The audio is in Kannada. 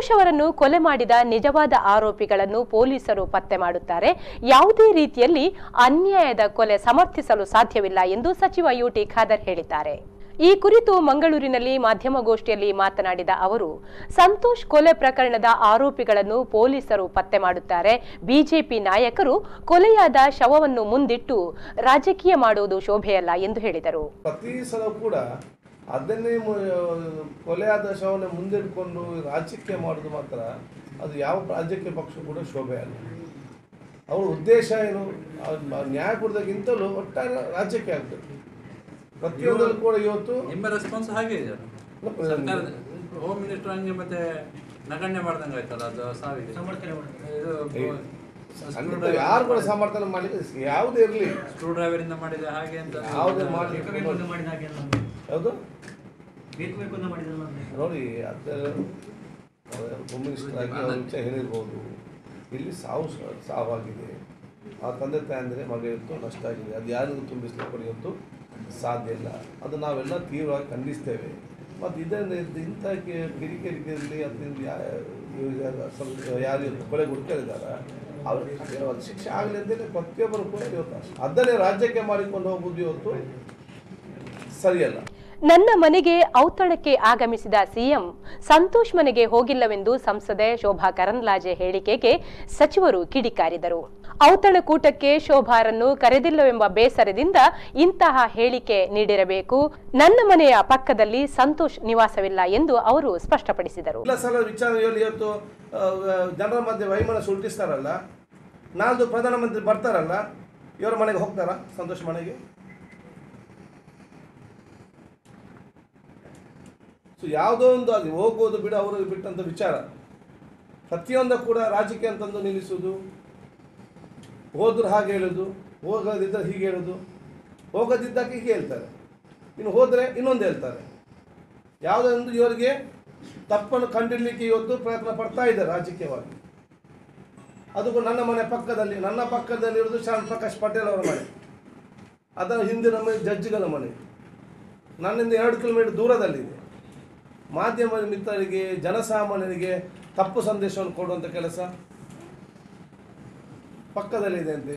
ಸಂತೋಷ್ ಅವರನ್ನು ಕೊಲೆ ಮಾಡಿದ ನಿಜವಾದ ಆರೋಪಿಗಳನ್ನು ಪೊಲೀಸರು ಪತ್ತೆ ಮಾಡುತ್ತಾರೆ. ಯಾವುದೇ ರೀತಿಯಲ್ಲಿ ಅನ್ಯಾಯದ ಕೊಲೆ ಸಮರ್ಥಿಸಲು ಸಾಧ್ಯವಿಲ್ಲ ಎಂದು ಸಚಿವ ಯುಟಿ ಖಾದರ್ ಹೇಳಿದ್ದಾರೆ. ಈ ಕುರಿತು ಮಂಗಳೂರಿನಲ್ಲಿ ಮಾಧ್ಯಮಗೋಷ್ಠಿಯಲ್ಲಿ ಮಾತನಾಡಿದ ಅವರು, ಸಂತೋಷ್ ಕೊಲೆ ಪ್ರಕರಣದ ಆರೋಪಿಗಳನ್ನು ಪೊಲೀಸರು ಪತ್ತೆ ಮಾಡುತ್ತಾರೆ. ಬಿಜೆಪಿ ನಾಯಕರು ಕೊಲೆಯಾದ ಶವವನ್ನು ಮುಂದಿಟ್ಟು ರಾಜಕೀಯ ಮಾಡುವುದು ಶೋಭೆಯಲ್ಲ ಎಂದು ಹೇಳಿದರು. ಪ್ರತಿ ಸಲ ಕೂಡ ಅದನ್ನೇ ಕೊಲೆಯಾದ ಶವವನ್ನು ಮುಂದಿಟ್ಕೊಂಡು ರಾಜಕೀಯ ಮಾಡೋದು ಮಾತ್ರ ಅದು ಯಾವ ರಾಜಕೀಯ ಪಕ್ಷ ಕೂಡ ಶೋಭೆ ಅಲ್ಲ. ಅವರ ಉದ್ದೇಶ ಏನು, ನ್ಯಾಯ ಕೊಡೋದಕ್ಕಿಂತಲೂ ಒಟ್ಟಾರೆ ರಾಜಕೀಯ ಆಗ್ತದೆ. ಪ್ರತಿಯೊಂದರಲ್ಲೂ ಕೂಡ ಇವತ್ತು ನಿಮ್ಮ ರೆಸ್ಪಾನ್ಸ್ ಹಾಗೆ ಇದೆ. ಹೋಮ್ ಮಿನಿಸ್ಟರ್ ಹಂಗೆ ಮತ್ತೆ ನಗಣ್ಯ ಮಾಡ್ದಂಗೆ ಆಯ್ತಲ್ಲ, ಅದು ಸಾವಿಗೆ ಯಾರು ಕೂಡ ಸಮರ್ಥನೆ ಮಾಡಲಿಕ್ಕೆ ಯಾವುದೇ ಇರಲಿ, ಸ್ಕ್ರೂ ಡ್ರೈವರ್ ಇಂದ ಮಾಡಿದೆ ಹಾಗೆ ಅಂತ ಯಾವುದೇ ಮಾಡಲಿಕ್ಕೆ ಯಾವುದು ನೋಡಿ, ಅದು ಹೋಮ್ ಮಿನಿಸ್ಟರ್ ಆಗಿ ಅವ್ರ ವಿಷಯ ಹೇಳಿರ್ಬೋದು. ಇಲ್ಲಿ ಸಾವಾಗಿದೆ, ಆ ತಂದೆ ತಾಯಿ ಅಂದರೆ ಮಗ ಇವತ್ತು ನಷ್ಟ ಆಗಿದೆ. ಅದು ಯಾರಿಗೂ ತುಂಬಿಸ್ಲಿಕ್ಕೆ ಇವತ್ತು ಸಾಧ್ಯ ಇಲ್ಲ. ಅದು ನಾವೆಲ್ಲ ತೀವ್ರವಾಗಿ ಖಂಡಿಸ್ತೇವೆ. ಮತ್ತು ಇದರಿಂದ ಇಂಥ ಕಿರಿಕಿರಿಯಲ್ಲಿ ಅದರಿಂದ ಯಾರು ಕೊಲೆ ಗುರುತಿದ್ದಾರೆ ಅವ್ರಿಗೆ ಶಿಕ್ಷೆ ಆಗಲಿ ಅಂತೇಳಿ ಪ್ರತಿಯೊಬ್ಬರು ಕೂಡ ಇವತ್ತು ಅದನ್ನೇ ರಾಜ್ಯಕ್ಕೆ ಮಾಡಿಕೊಂಡು ಹೋಗುವುದು ಇವತ್ತು ಸರಿಯಲ್ಲ. ನನ್ನ ಮನೆಗೆ ಔತಣಕ್ಕೆ ಆಗಮಿಸಿದ ಸಿಎಂ ಸಂತೋಷ್ ಮನೆಗೆ ಹೋಗಿಲ್ಲವೆಂದು ಸಂಸದೆ ಶೋಭಾ ಕರಂದ್ಲಾಜೆ ಹೇಳಿಕೆಗೆ ಸಚಿವರು ಕಿಡಿಕಾರಿದರು. ಔತಣಕೂಟಕ್ಕೆ ಶೋಭಾರನ್ನು ಕರೆದಿಲ್ಲವೆಂಬ ಬೇಸರದಿಂದ ಇಂತಹ ಹೇಳಿಕೆ ನೀಡಿರಬೇಕು. ನನ್ನ ಮನೆಯ ಪಕ್ಕದಲ್ಲಿ ಸಂತೋಷ್ ನಿವಾಸವಿಲ್ಲ ಎಂದು ಅವರು ಸ್ಪಷ್ಟಪಡಿಸಿದರು. ಇವತ್ತು ಜನರ ಮಧ್ಯೆ ವೈಮನ ಸೃಷ್ಟಿಸ್ತಾರಲ್ಲ, ನಾಲ್ಕು ಪ್ರಧಾನಮಂತ್ರಿ ಬರ್ತಾರಲ್ಲ, ಇವರ ಮನೆಗೆ ಹೋಗ್ತಾರ ಸಂತೋಷ್ ಮನೆಗೆ? ಸೊ ಯಾವುದೋ ಒಂದು ಅಲ್ಲಿ ಹೋಗೋದು ಬಿಡ ಅವ್ರಿಗೆ ಬಿಟ್ಟಂಥ ವಿಚಾರ. ಪ್ರತಿಯೊಂದು ಕೂಡ ರಾಜಕೀಯ ಅಂತಂದು ನಿಲ್ಲಿಸೋದು, ಹೋದ್ರೆ ಹಾಗೆ ಹೇಳೋದು, ಹೋಗೋದಿದ್ದರೆ ಹೀಗೆ ಹೇಳೋದು, ಹೋಗೋದಿದ್ದಕ್ಕೆ ಹೀಗೆ ಹೇಳ್ತಾರೆ, ಇನ್ನು ಹೋದರೆ ಇನ್ನೊಂದು ಹೇಳ್ತಾರೆ. ಯಾವುದೊಂದು ಇವರಿಗೆ ತಪ್ಪನ್ನು ಕಂಡಿಡಲಿಕ್ಕೆ ಇವತ್ತು ಪ್ರಯತ್ನ ಪಡ್ತಾ ಇದ್ದಾರೆ ರಾಜಕೀಯವಾಗಿ. ಅದು ನನ್ನ ಮನೆ ಪಕ್ಕದಲ್ಲಿರೋದು ಶ್ಯಾಮ್ ಪ್ರಕಾಶ್ ಪಟೇಲ್ ಅವರ ಮನೆ, ಅದರ ಹಿಂದಿನ ಮನೆ ಜಡ್ಜ್ಗಳ ಮನೆ, ನನ್ನಿಂದ 2 ಕಿಲೋಮೀಟರ್ ದೂರದಲ್ಲಿದೆ. ಮಾಧ್ಯಮ ಮಿತ್ರರಿಗೆ, ಜನಸಾಮಾನ್ಯರಿಗೆ ತಪ್ಪು ಸಂದೇಶವನ್ನು ಕೊಡುವಂಥ ಕೆಲಸ ಪಕ್ಕದಲ್ಲಿದೆ ಅಂತ